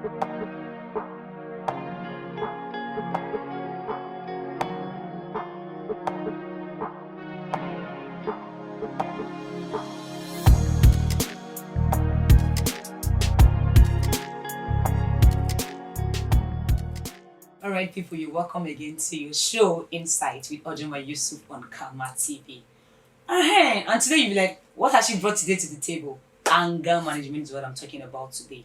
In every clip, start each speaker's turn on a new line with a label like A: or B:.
A: All right, people, you're welcome again to your show Insight with Ojoma Yusuf on Karma TV. And today you'll be like, what has she brought today to the table? Anger management is what I'm talking about today.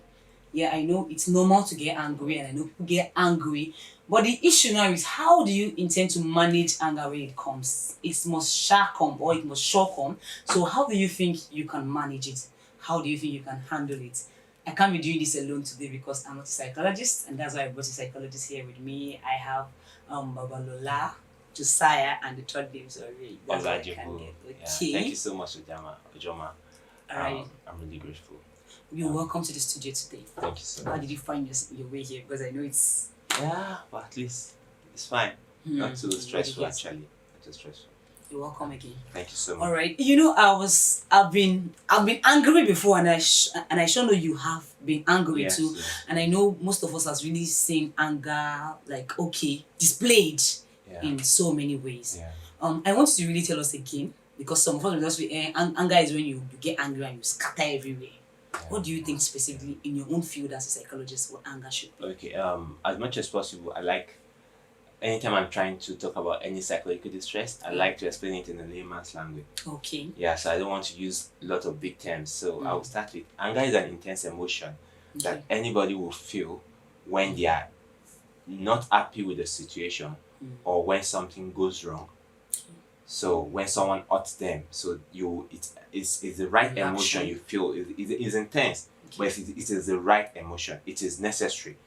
A: Yeah, I know it's normal to get angry, and I know people get angry, but the issue now is, how do you intend to manage anger when it comes? It must sure come, or it must sure come. So how do you think you can manage it? How do you think you can handle it? I can't be doing this alone today because I'm not a psychologist, and that's why I brought a psychologist here with me. I have Babalola, Josiah, and the third name, sorry. That's what I can
B: Olajubu.
A: get.
B: Yeah.
A: Okay.
B: Thank you so much, Ojoma.
A: All right.
B: I'm really grateful.
A: You're welcome to the studio today.
B: Thank you so
A: How
B: much.
A: did you find your way here? Because I know it's
B: Yeah, but at least it's fine. Not too stressful,
A: yes.
B: actually. Not too stressful.
A: You're welcome again.
B: Thank you so much.
A: All right. You know, I've been angry before, and I sure know you have been angry
B: Yes,
A: too.
B: yes.
A: And I know most of us has really seen anger, like, displayed
B: Yeah.
A: in so many ways.
B: Yeah.
A: I want you to really tell us again, because some of us will just be, anger is when you get angry and you scatter everywhere. What do you think specifically in your own field as a psychologist what anger should be?
B: Okay. As much as possible, I like, anytime I'm trying to talk about any psychological distress, I like to explain it in a layman's language.
A: Okay.
B: Yeah, so I don't want to use a lot of big terms. So I will start with, anger is an intense emotion that anybody will feel when they are not happy with the situation or when something goes wrong. So when someone hurts them, so it's the right
A: Reaction.
B: emotion you feel. It's intense, but it is the right emotion. It is necessary.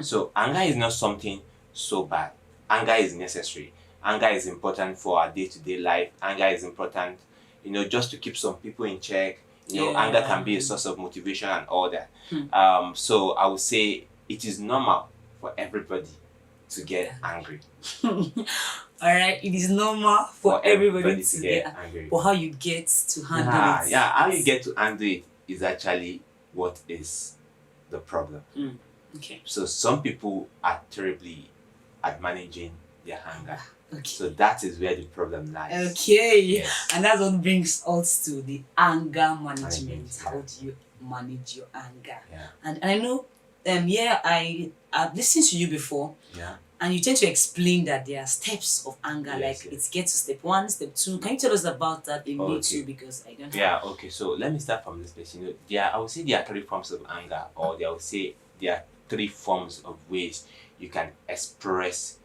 B: So anger is not something so bad. Anger is necessary. Anger is important for our day-to-day life. Anger is important, just to keep some people in check. Anger can be a source of motivation and all that. So I would say it is normal for everybody to get angry.
A: All right, it is normal for everybody to get
B: angry.
A: But how you get to handle it?
B: Yeah, how you get to handle it is actually what is the problem.
A: Okay.
B: So some people are terribly at managing their anger.
A: Okay.
B: So that is where the problem lies.
A: Okay.
B: Yes.
A: And that's what brings us to the anger management.
B: Yeah.
A: How do you manage your anger?
B: Yeah.
A: And I know, I've listened to you before.
B: Yeah.
A: And you tend to explain that there are steps of anger,
B: Yes,
A: like it gets to step 1, step 2. Can you tell us about that in me too? Because I don't know.
B: Yeah, okay. So let me start from this place. I would say there are 3 forms of anger, or I would say there are 3 forms of ways you can express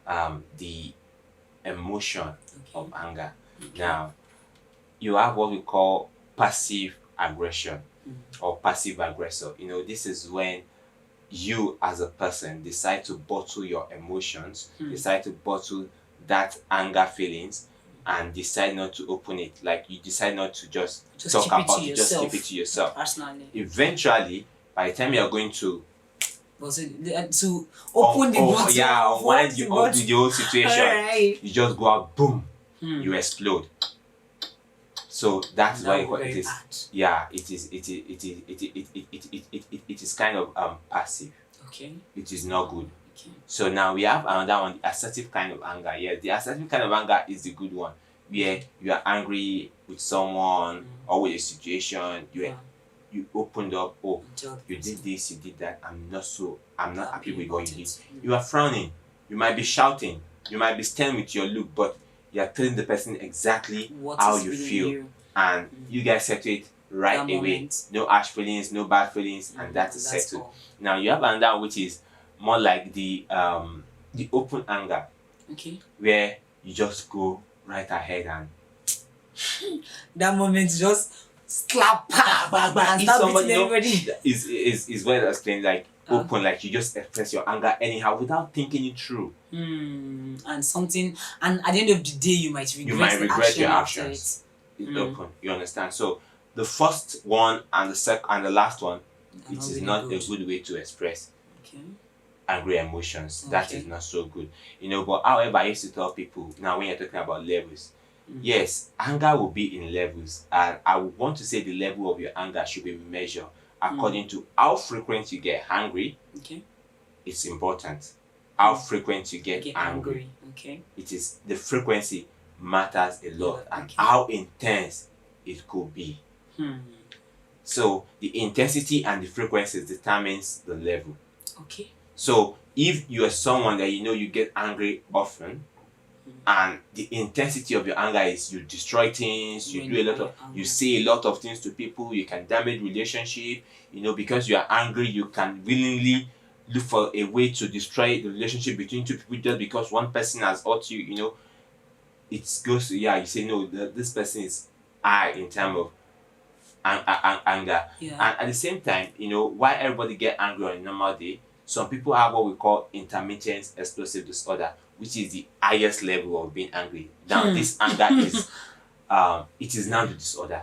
B: the emotion of anger. Now, you have what we call passive aggression or passive aggressor. This is when you as a person decide to bottle your emotions, decide to bottle that anger feelings, and decide not to open it. Like, you decide not to just talk about it, just keep it to yourself.
A: Personally.
B: Eventually, by the time you are going to
A: to open the bottle,
B: unwind the whole situation,
A: right.
B: you just go out, boom, you explode. So that's why it is. Yeah, it is kind of passive.
A: Okay.
B: It is not good.
A: Okay.
B: So now we have another one, the assertive kind of anger. Yeah, the assertive kind of anger is the good one, where you are angry with someone or with a situation. You opened up. Oh, you did this, you did that. I'm not happy with what you did. You are frowning. You might be shouting. You might be staring with your look, but you are telling the person exactly how you feel, and you guys settle it right away.
A: Moment.
B: No harsh feelings, no bad feelings, and that is settled.
A: All.
B: Now you have another which is more like the open anger, where you just go right ahead and
A: that moment just slap, and
B: if
A: start
B: somebody
A: beating everybody.
B: is well explained, like open, like you just express your anger anyhow without thinking it through.
A: And at the end of the day you might regret
B: your actions. It's open, you understand? So the first one and the second and the last one, it is really not a good way to express angry emotions. That is not so good. But however, I used to tell people, now when you're talking about levels, yes, anger will be in levels, and I would want to say the level of your anger should be measured according to how frequent you get angry.
A: Okay.
B: It's important. How frequent you get angry.
A: Okay.
B: It is the frequency matters a lot, and
A: Okay.
B: how intense it could be. So the intensity and the frequency determines the level.
A: Okay.
B: So if you are someone that you get angry often, and the intensity of your anger is you destroy things, you say a lot of things to people, you can damage relationship, because you are angry, you can willingly look for a way to destroy the relationship between two people just because one person has hurt you, it goes to, you say, no, this person is high in terms of anger.
A: Yeah.
B: And at the same time, why everybody get angry on a normal day, some people have what we call intermittent explosive disorder, which is the highest level of being angry. Now, this anger is, it is now the disorder.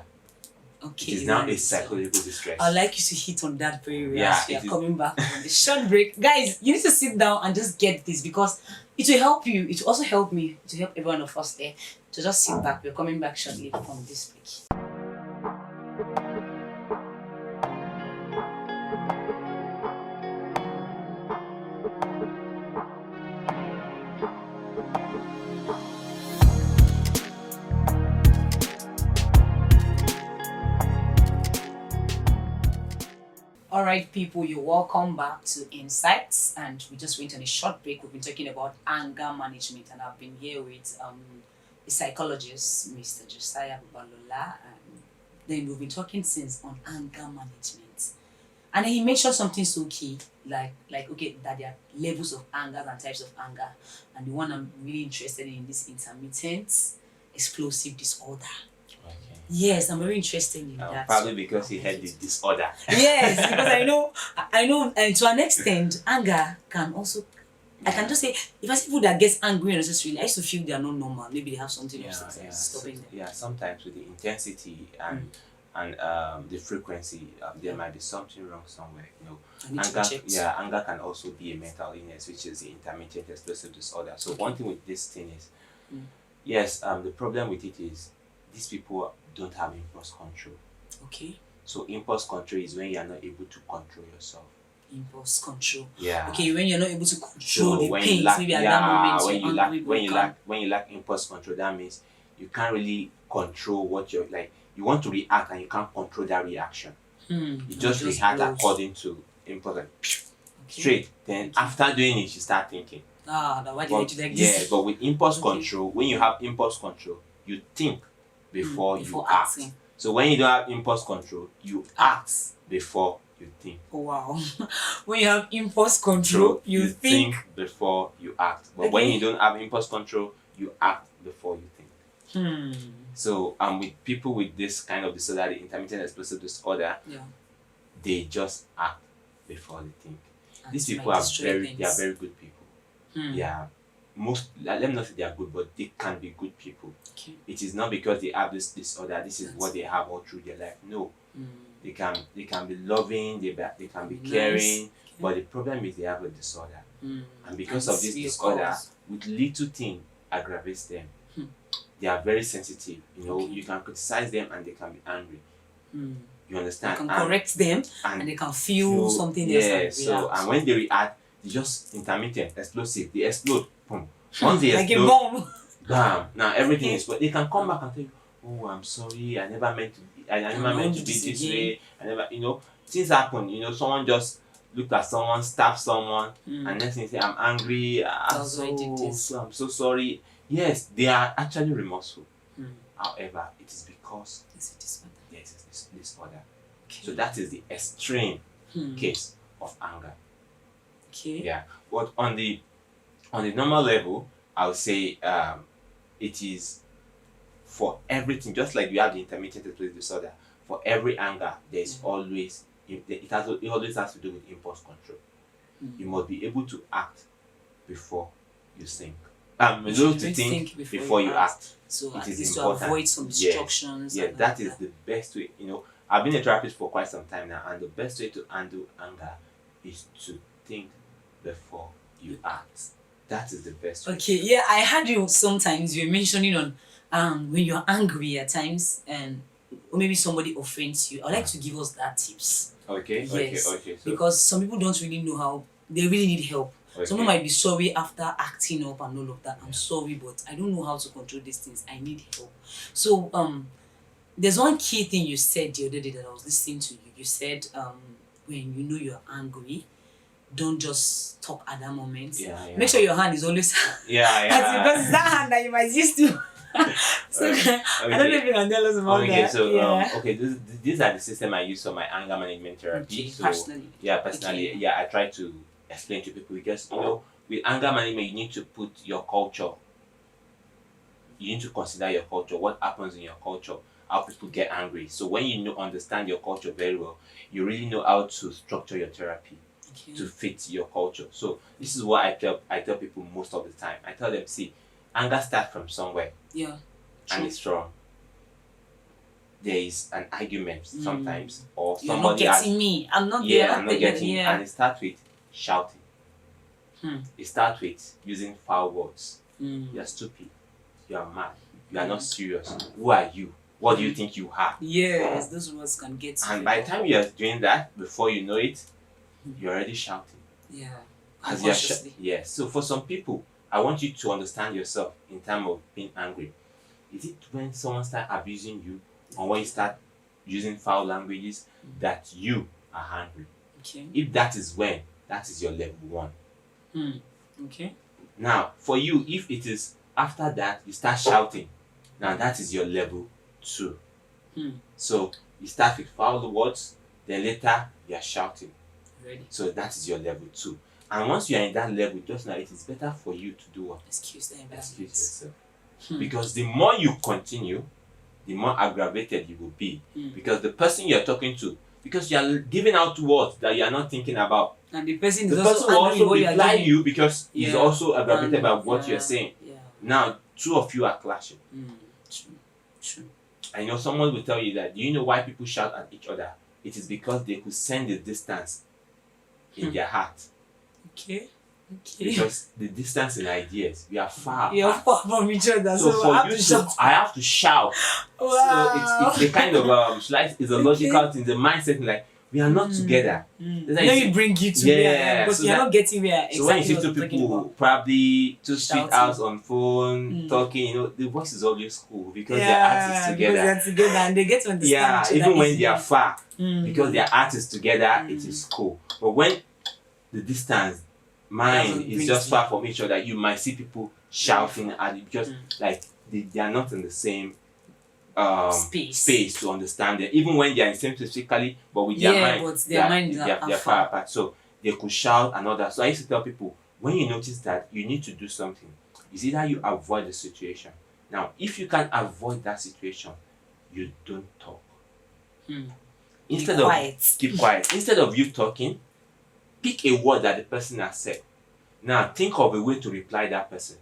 A: Okay.
B: It is now a psychological distress.
A: I'd like you to hit on that very well.
B: Yeah,
A: We are coming back from the short break. Guys, you need to sit down and just get this, because it will help you. It will also help me. To help every one of us there. So just sit back. We're coming back shortly from this break. Alright, people, you're welcome back to Insights, and we just went on a short break. We've been talking about anger management, and I've been here with a psychologist, Mr. Josiah Babalola, and then we've been talking since on anger management. And then he mentioned something so key, like okay, that there are levels of anger and types of anger, and the one I'm really interested in this intermittent explosive disorder. Yes, I'm very interested in that.
B: Probably because he had the disorder.
A: Yes, because I know, and to an extent, anger can also. I can just say, if I see people that get angry unnecessarily, I used to feel they are not normal. Maybe they have something else that's stopping them.
B: Yeah, sometimes with the intensity and the frequency, there might be something wrong somewhere. Anger can also be a mental illness, which is the intermittent explosive disorder. So one thing with this thing is, yes, the problem with it is these people don't have impulse control.
A: Okay.
B: So impulse control is when you are not able to control yourself.
A: Impulse control.
B: Yeah.
A: Okay, when you're not able to control the pains, maybe at that moment
B: when you lack impulse control, that means you can't really control what you're like. You want to react and you can't control that reaction. You just react according to impulse, straight. Then after doing it, you start thinking.
A: Why did I do like this?
B: Yeah, but with impulse control, when you have impulse control, you think before you act. Acting. So when you don't have impulse control, you act before you think.
A: Oh wow. When you have impulse control, you think
B: before you act. But when you don't have impulse control, you act before you think. So with people with this kind of disorder, the intermittent explosive disorder, they just act before they think. And these people are very good people. Yeah. Let me not say they are good, but they can be good people. Okay. It is not because they have this disorder, this is what they have all through their life. No. They can be loving, they can be caring, but the problem is they have a disorder. And because of this disorder, with little thing aggravates them. They are very sensitive. You can criticize them and they can be angry. You understand?
A: You can correct them and they can feel something else.
B: Yeah, so and when they react, they just intermittent, explosive, they explode. Boom. Once they
A: like
B: explode,
A: a bomb.
B: Bam. Now everything is, but they can come back and tell you, oh, I'm sorry, I never meant to be this way. I never, things happen. Someone just looked at someone, stabbed someone, and next thing you say, I'm angry. I'm so sorry. Yes, they are actually remorseful. However, it is because there is this disorder. Okay. So that is the extreme case of anger.
A: Okay.
B: Yeah, but on the normal level, I would say it is for everything. Just like you have the intermittent explosive disorder, for every anger, there's always it always has to do with impulse control. You must be able to act before you think. You have to think before you act.
A: So
B: it is
A: important to avoid some distractions.
B: Yeah, that is the best way. I've been a therapist for quite some time now, and the best way to handle anger is to think before you act. That is the best way.
A: Okay, yeah, I heard you sometimes you're mentioning on when you're angry at times, or maybe somebody offends you. I'd like to give us that tips.
B: Okay.
A: Yes.
B: Okay. So
A: Because some people don't really know how, they really need help. Someone might be sorry after acting up and all of that. I'm sorry, but I don't know how to control these things. I need help. So there's one key thing you said the other day that I was listening to you. You said when you know you're angry, don't just talk at that moment. Make sure your hand is always because it's that hand that you might use to. So I don't know if you can tell us about that.
B: So these are the system I use for my anger management therapy.
A: Okay,
B: So
A: personally.
B: I try to explain to people because with anger management you need to put your culture. You need to consider your culture, what happens in your culture, how people get angry. So when you understand your culture very well, you really know how to structure your therapy to fit your culture. So this is what I tell people most of the time. I tell them, see, anger starts from somewhere.
A: Yeah.
B: And it's from there is an argument sometimes, or
A: You're
B: somebody
A: not getting me. I'm not
B: I'm not getting you. And it starts with shouting. It starts with using foul words. You're stupid. You are mad. You are not serious. Who are you? What do you think you are?
A: Yes, those words can get you.
B: And by the time you're doing that, before you know it, you're already shouting.
A: Yeah.
B: As you're yes. So for some people, I want you to understand yourself in terms of being angry. Is it when someone starts abusing you, or when you start using foul languages, that you are angry?
A: Okay.
B: If that is when, that is your level 1.
A: Okay.
B: Now, for you, if it is after that you start shouting, now that is your level 2. So you start with foul words, then later you are shouting.
A: Ready.
B: So that is your level 2. And once you are in that level, just now it is better for you to do what?
A: Excuse
B: yourself. Because the more you continue, the more aggravated you will be. Because the person you're talking to, because you are giving out words that you are not thinking about.
A: And the person
B: will also reply you because he's also aggravated by what you're saying. Now, 2 of you are clashing.
A: True.
B: I know someone will tell you that, do you know why people shout at each other? It is because they could send the distance in their heart.
A: Okay.
B: Because the distance in ideas, we are far
A: far from each other.
B: So for I have to shout.
A: Wow.
B: So it's a kind of it's a logical thing, the mindset like we are not together.
A: Then you bring you to where, but you're not getting where.
B: So when you see 2 people, probably 2 street hours on phone talking, the voice is always cool because their hearts is together.
A: Because they're together and they get to understand each other.
B: Even when they are far, because their hearts is together, it is cool. But when the distance, mine is just far from each other, you might see people shouting at it because like they are not in the same space to understand it. Even when they are in the same space physically, but with their mind,
A: but their minds
B: are far apart. So they could shout and all that. So I used to tell people, when you notice that, you need to do something. It's either you avoid the situation. Now, if you can avoid that situation, you don't talk. Instead of keep quiet. Instead of you talking, pick a word that the person has said. Now, think of a way to reply that person.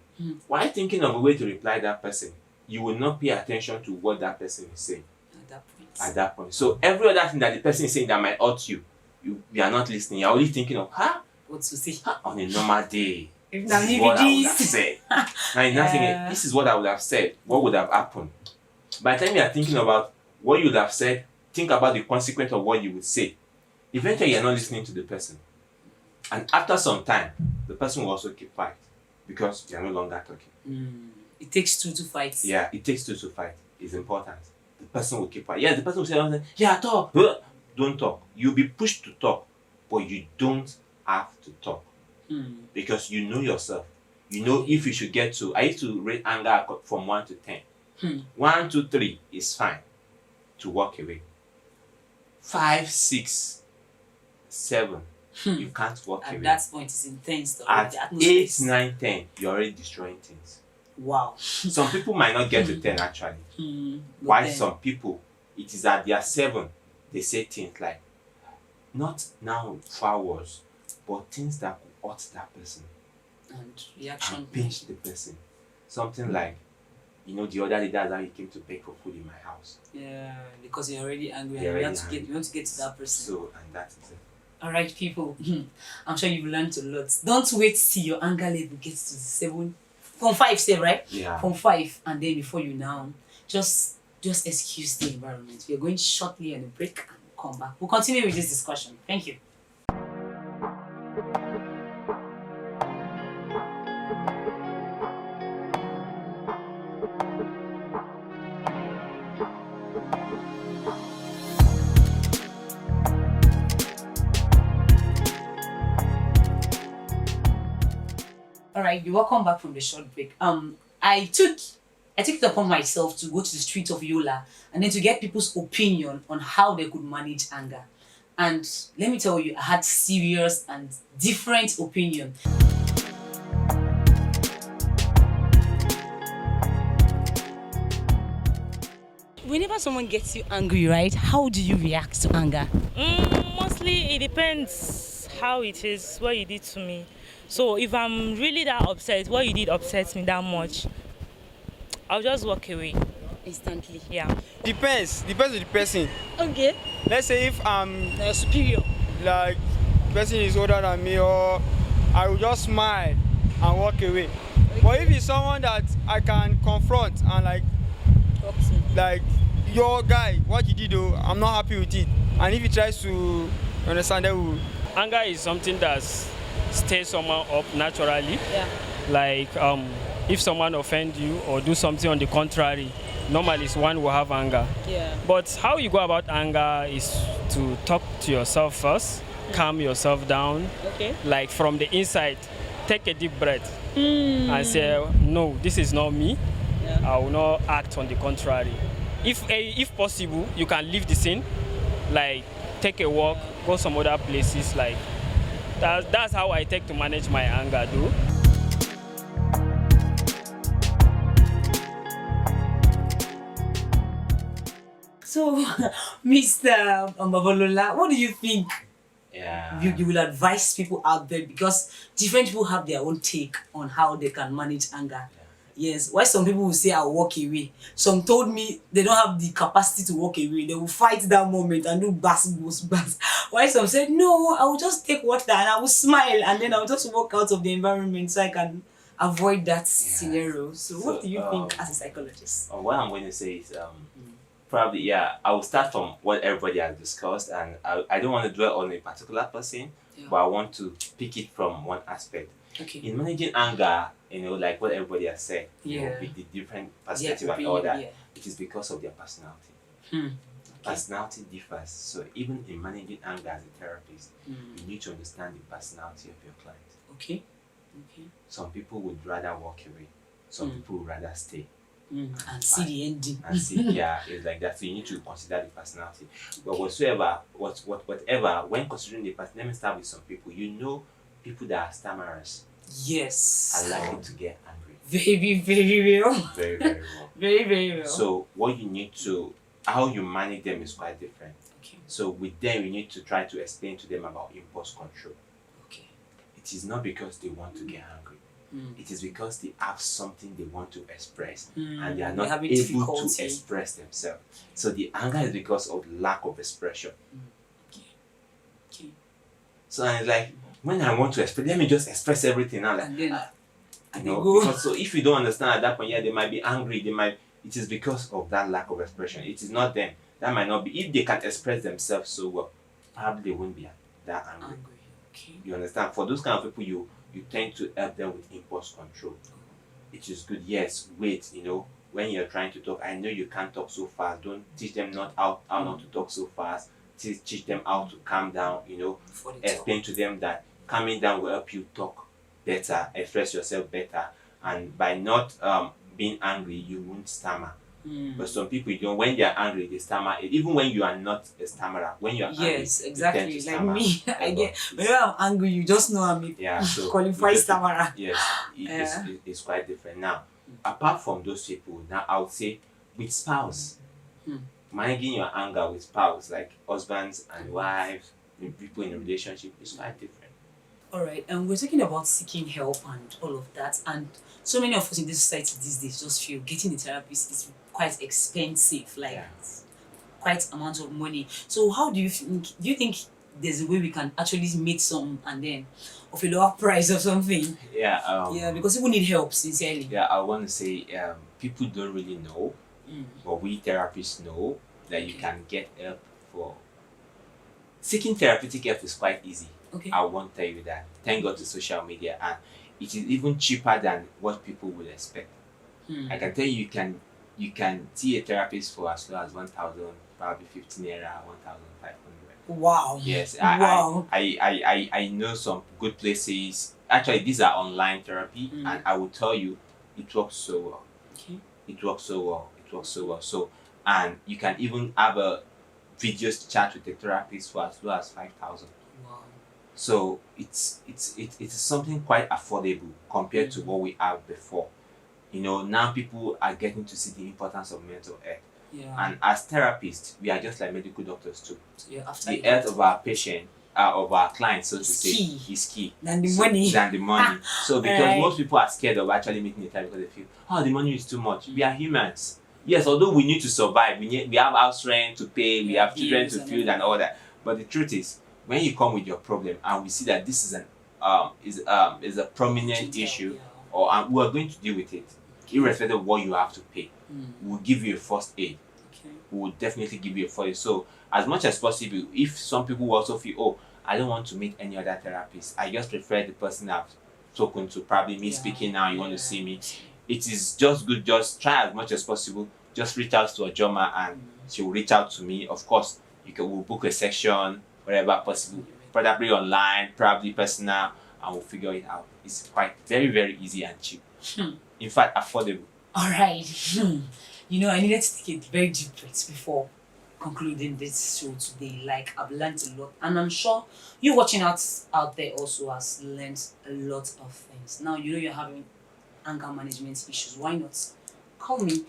B: While thinking of a way to reply that person, you will not pay attention to what that person is saying at that point. So every other thing that the person is saying that might hurt you, you are not listening. You're only thinking of,
A: what to say
B: on a normal day.
A: If
B: this is what I would have said. Now you're not thinking, this is what I would have said. What would have happened? By the time you are thinking about what you would have said, think about the consequence of what you would say. Eventually, you're not listening to the person. And after some time, the person will also keep quiet because you're no longer talking.
A: It takes 2 to fight.
B: Yeah, it takes 2 to fight. It's important. The person will keep quiet. Yeah, the person will say, yeah, talk. Don't talk. You'll be pushed to talk, but you don't have to talk. Because you know yourself. You know if you should get to. I used to rate anger from 1 to 10. 1, 2, 3 is fine to walk away. 5, 6, 7. You can't walk away.
A: At that point, it's intense.
B: At 8, 9, 10, you're already destroying things.
A: Wow.
B: Some people might not get to 10 actually. Why some people, it is at their 7, they say things like, not now foul words, but things that could hurt that person.
A: And reaction.
B: And pinch the person. Something like, the other day that's how he came to beg for food in my house.
A: Yeah, because you're already angry and you want to get to that person.
B: So, and that is it.
A: Alright, people. I'm sure you've learned a lot. Don't wait till your anger level gets to 7. From 5, say, right?
B: Yeah.
A: From 5, and then before you now, just excuse the environment. We are going shortly on a break and come back. We'll continue with this discussion. Thank you. All right, you're welcome back from the short break. I took it upon myself to go to the streets of Yola and then to get people's opinion on how they could manage anger. And let me tell you, I had serious and different opinion. Whenever someone gets you angry, right? How do you react to anger?
C: Mostly it depends how it is, what you did to me. So if I'm really that upset, what you did upsets me that much, I'll just walk away.
A: Instantly.
C: Yeah.
D: Depends on the person.
A: Okay.
D: Let's say if I'm
A: Superior.
D: like the person is older than me, or I will just smile and walk away. But if it's someone that I can confront and like your guy, what you did though, I'm not happy with it. And if he tries to understand that, will
E: Anger is something that stays someone up naturally.
A: Yeah.
E: Like if someone offend you or do something on the contrary, normally one will have anger.
A: Yeah.
E: But how you go about anger is to talk to yourself first, calm yourself down.
A: Okay.
E: Like from the inside, take a deep breath and say, no, this is not me.
A: Yeah.
E: I will not act on the contrary. If possible, you can leave the scene, like take a walk, go some other places. Like that's how I take to manage my anger, though.
A: So, Mr. Babalola, what do you think
B: Yeah.
A: you will advise people out there? Because different people have their own take on how they can manage anger. Yes, why some people will say I'll walk away. Some told me they don't have the capacity to walk away. They will fight that moment and do bass. Why some said no, I will just take water and I will smile and then I'll just walk out of the environment so I can avoid that scenario. So what do you think as a psychologist?
B: What I'm going to say is probably, yeah, I will start from what everybody has discussed, and I don't want to dwell on a particular person, but I want to pick it from one aspect.
A: Okay.
B: In managing anger, like what everybody has said,
A: Yeah.
B: with the different perspective and all that,
A: Yeah.
B: it is because of their personality.
A: Okay.
B: Personality differs. So even in managing anger as a therapist, you need to understand the personality of your client.
A: Okay. Okay.
B: Some people would rather walk away. Some people would rather stay.
A: And see the ending.
B: And see, yeah, it's like that. So you need to consider the personality. But whatever, when considering the person, let me start with some people. People that are stammerers
A: Yes.
B: are likely to get angry.
A: Very, very well.
B: Very, very well.
A: Very, very well.
B: So how you manage them is quite different.
A: Okay.
B: So with them, you need to try to explain to them about impulse control.
A: Okay.
B: It is not because they want to get angry. It is because they have something they want to express and they are not
A: having
B: able
A: difficulty.
B: to express themselves. So the anger is because of lack of expression.
A: Okay.
B: So it's like, when I want to express, let me just express everything now. Like,
A: And then
B: because so if you don't understand at that point, yeah, they might be angry. It is because of that lack of expression. It is not them. That might not be. If they can express themselves so well, probably they won't be that angry.
A: Okay.
B: You understand? For those kind of people, you tend to help them with impulse control. It is good. Yes, wait. When you're trying to talk, I know you can't talk so fast. Don't teach them how not to talk so fast. Teach them how to calm down. Explain to them that calming down will help you talk better, express yourself better, and by not being angry, you won't stammer. But some people, when they are angry, they stammer. Even when you are not a stammerer, when you are angry,
A: Yes, exactly.
B: you tend to
A: Like
B: stammer.
A: me, I get whenever I'm angry, you just know I'm a
B: So
A: qualified stammerer.
B: Yes, it's quite different. Now, apart from those people, now I would say with spouse, managing your anger with spouse, like husbands and wives, people in a relationship, is quite different.
A: All right, and we're talking about seeking help and all of that, and so many of us in this society these days just feel getting a therapist is quite expensive, like quite amount of money. So how do you think? Do you think there's a way we can actually meet some and then of a lower price or something?
B: Yeah.
A: Because people need help sincerely.
B: Yeah, I want to say people don't really know, but we therapists know that you can get help for seeking therapeutic help is quite easy.
A: Okay.
B: I won't tell you that. Thank God to social media, and it is even cheaper than what people would expect. I can tell you, you can see a therapist for as low as 1,000, probably 15 naira, 1,500.
A: Wow.
B: Yes,
A: Wow.
B: I know some good places. Actually, these are online therapy, and I will tell you, it works so well.
A: Okay.
B: It works so well. It works so well. So, and you can even have a videos chat with the therapist for as low as 5,000.
A: Wow.
B: So it's something quite affordable compared to what we had before. Now people are getting to see the importance of mental health.
A: Yeah.
B: And as therapists, we are just like medical doctors too.
A: Yeah. After
B: The
A: you
B: health of our patient, of our clients, so to
A: It's
B: say,
A: key.
B: is key.
A: Than the money.
B: Than the money. So because
A: Alright.
B: most people are scared of actually meeting the therapist because they feel, oh, the money is too much. We are humans. Yes, although we need to survive, we have house rent to pay, we have children
A: bills
B: to
A: and
B: feed and all that. But the truth is, when you come with your problem and we see that this is is a prominent
A: Detail,
B: issue,
A: yeah.
B: or we are going to deal with it, irrespective of what you have to pay. We'll give you a first aid.
A: Okay.
B: We will definitely give you a first aid. So as much as possible, if some people also feel, oh, I don't want to meet any other therapist, I just prefer the person I've spoken to, probably me speaking now, you want to see me. It is just good, just try as much as possible. Just reach out to Ojoma and she will reach out to me. Of course, we'll book a session wherever possible, probably online, probably personal, and we'll figure it out. It's quite very, very easy and cheap. In fact, affordable.
A: All right. I needed to take a very deep breath before concluding this show today. Like, I've learned a lot, and I'm sure you watching out there also has learned a lot of things. Now you're having anger management issues. Why not call me?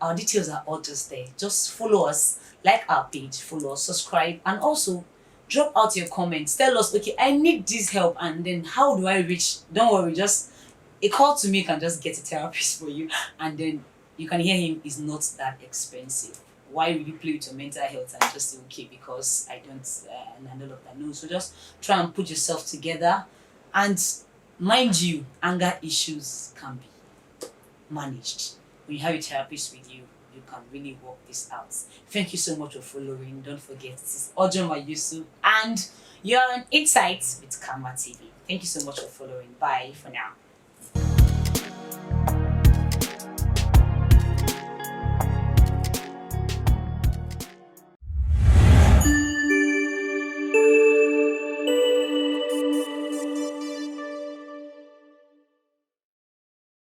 A: Our details are all just there. Just follow us, like our page, follow us, subscribe, and also drop out your comments. Tell us, okay, I need this help, and then how do I reach? Don't worry, just a call to me can just get a therapist for you, and then you can hear him. Is not that expensive. Why really play with your mental health and just say, okay, because I don't and all of that? No, so just try and put yourself together, and mind you, anger issues can be managed. When you have a therapist with you, you can really work this out. Thank you so much for following. Don't forget, this is Ojoma Yusuf, and you're on Insights with Karma TV. Thank you so much for following. Bye for now.